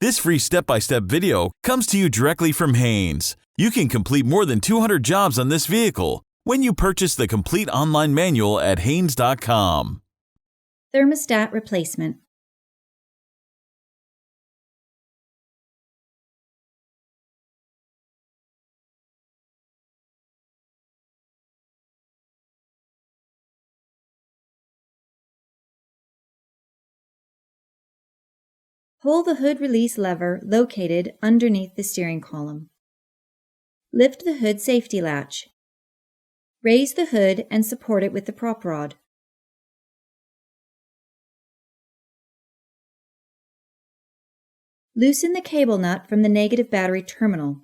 This free step-by-step video comes to you directly from Haynes. You can complete more than 200 jobs on this vehicle when you purchase the complete online manual at Haynes.com. Thermostat replacement. Pull the hood release lever located underneath the steering column. Lift the hood safety latch. Raise the hood and support it with the prop rod. Loosen the cable nut from the negative battery terminal,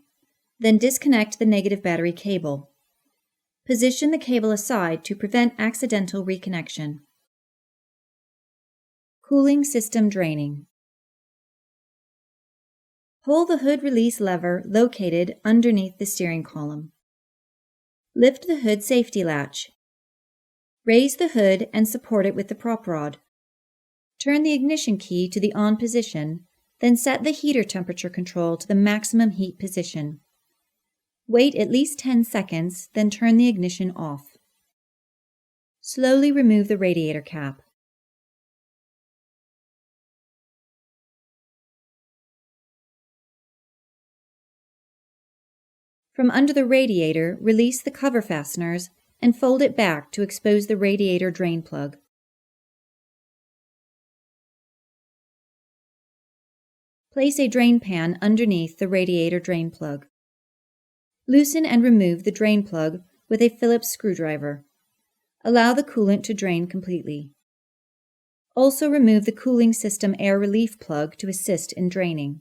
then disconnect the negative battery cable. Position the cable aside to prevent accidental reconnection. Cooling system draining. Pull the hood release lever located underneath the steering column. Lift the hood safety latch. Raise the hood and support it with the prop rod. Turn the ignition key to the on position, then set the heater temperature control to the maximum heat position. Wait at least 10 seconds, then turn the ignition off. Slowly remove the radiator cap. From under the radiator, release the cover fasteners and fold it back to expose the radiator drain plug. Place a drain pan underneath the radiator drain plug. Loosen and remove the drain plug with a Phillips screwdriver. Allow the coolant to drain completely. Also remove the cooling system air relief plug to assist in draining.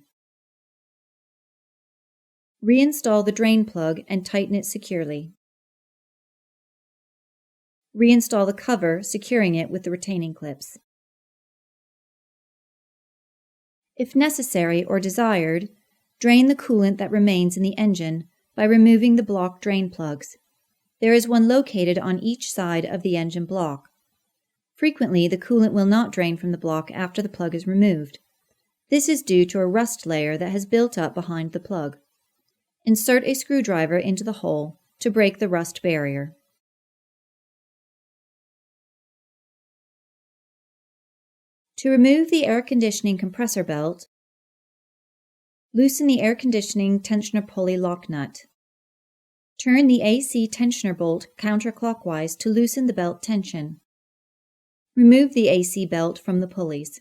Reinstall the drain plug and tighten it securely. Reinstall the cover, securing it with the retaining clips. If necessary or desired, drain the coolant that remains in the engine by removing the block drain plugs. There is one located on each side of the engine block. Frequently, the coolant will not drain from the block after the plug is removed. This is due to a rust layer that has built up behind the plug. Insert a screwdriver into the hole to break the rust barrier. To remove the air conditioning compressor belt, loosen the air conditioning tensioner pulley lock nut. Turn the AC tensioner bolt counterclockwise to loosen the belt tension. Remove the AC belt from the pulleys.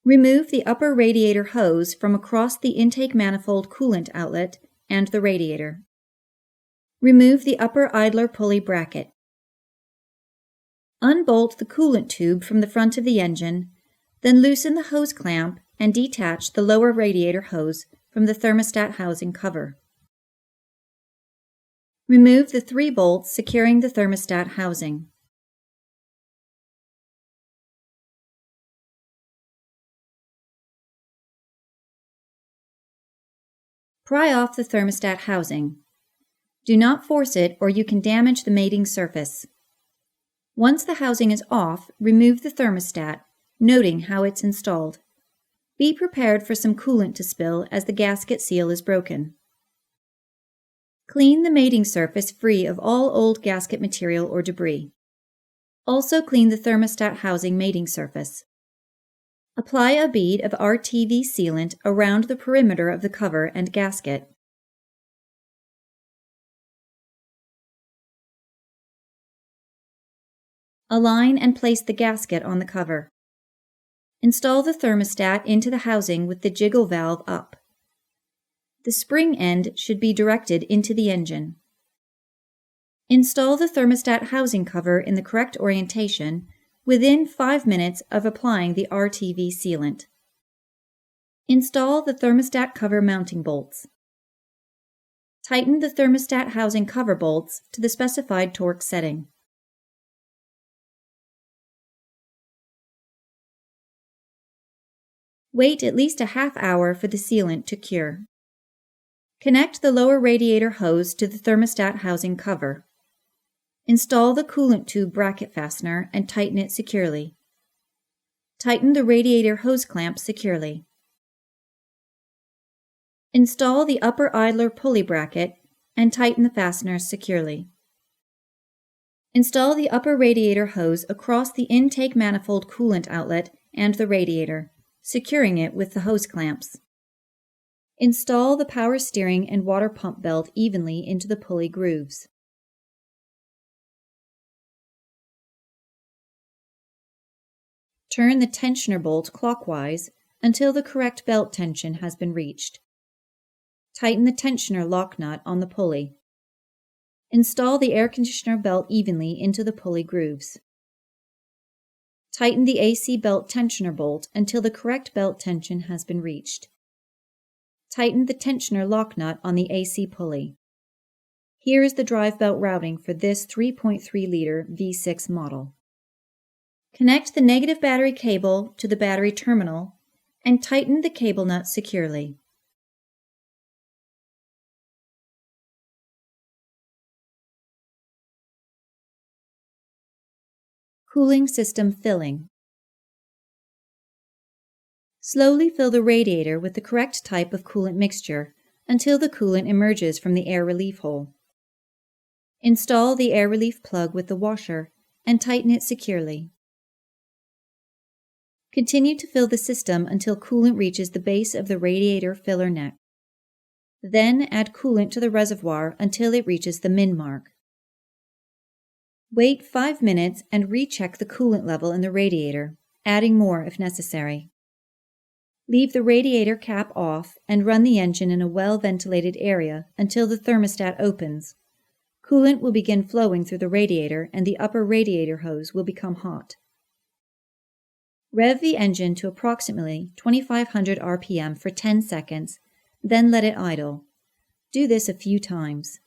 Remove the upper radiator hose from across the intake manifold coolant outlet and the radiator. Remove the upper idler pulley bracket. Unbolt the coolant tube from the front of the engine, then loosen the hose clamp and detach the lower radiator hose from the thermostat housing cover. Remove the 3 bolts securing the thermostat housing. Pry off the thermostat housing. Do not force it or you can damage the mating surface. Once the housing is off, remove the thermostat, noting how it's installed. Be prepared for some coolant to spill as the gasket seal is broken. Clean the mating surface free of all old gasket material or debris. Also clean the thermostat housing mating surface. Apply a bead of RTV sealant around the perimeter of the cover and gasket. Align and place the gasket on the cover. Install the thermostat into the housing with the jiggle valve up. The spring end should be directed into the engine. Install the thermostat housing cover in the correct orientation within 5 minutes of applying the RTV sealant. Install the thermostat cover mounting bolts. Tighten the thermostat housing cover bolts to the specified torque setting. Wait at least a half hour for the sealant to cure. Connect the lower radiator hose to the thermostat housing cover. Install the coolant tube bracket fastener and tighten it securely. Tighten the radiator hose clamp securely. Install the upper idler pulley bracket and tighten the fasteners securely. Install the upper radiator hose across the intake manifold coolant outlet and the radiator, securing it with the hose clamps. Install the power steering and water pump belt evenly into the pulley grooves. Turn the tensioner bolt clockwise until the correct belt tension has been reached. Tighten the tensioner lock nut on the pulley. Install the air conditioner belt evenly into the pulley grooves. Tighten the AC belt tensioner bolt until the correct belt tension has been reached. Tighten the tensioner lock nut on the AC pulley. Here is the drive belt routing for this 3.3-liter V6 model. Connect the negative battery cable to the battery terminal and tighten the cable nut securely. Cooling system filling. Slowly fill the radiator with the correct type of coolant mixture until the coolant emerges from the air relief hole. Install the air relief plug with the washer and tighten it securely. Continue to fill the system until coolant reaches the base of the radiator filler neck. Then add coolant to the reservoir until it reaches the min mark. Wait 5 minutes and recheck the coolant level in the radiator, adding more if necessary. Leave the radiator cap off and run the engine in a well-ventilated area until the thermostat opens. Coolant will begin flowing through the radiator and the upper radiator hose will become hot. Rev the engine to approximately 2500 RPM for 10 seconds, then let it idle. Do this a few times.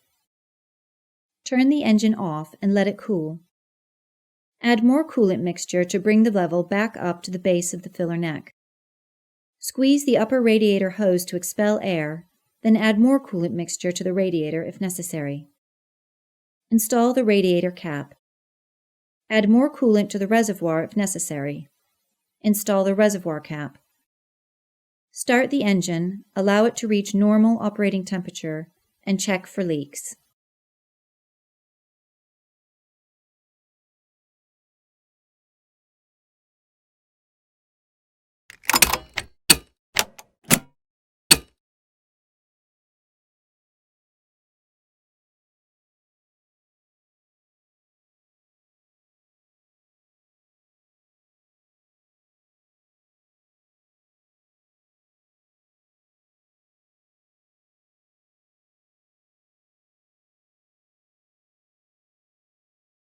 Turn the engine off and let it cool. Add more coolant mixture to bring the level back up to the base of the filler neck. Squeeze the upper radiator hose to expel air, then add more coolant mixture to the radiator if necessary. Install the radiator cap. Add more coolant to the reservoir if necessary. Install the reservoir cap. Start the engine, allow it to reach normal operating temperature, and check for leaks.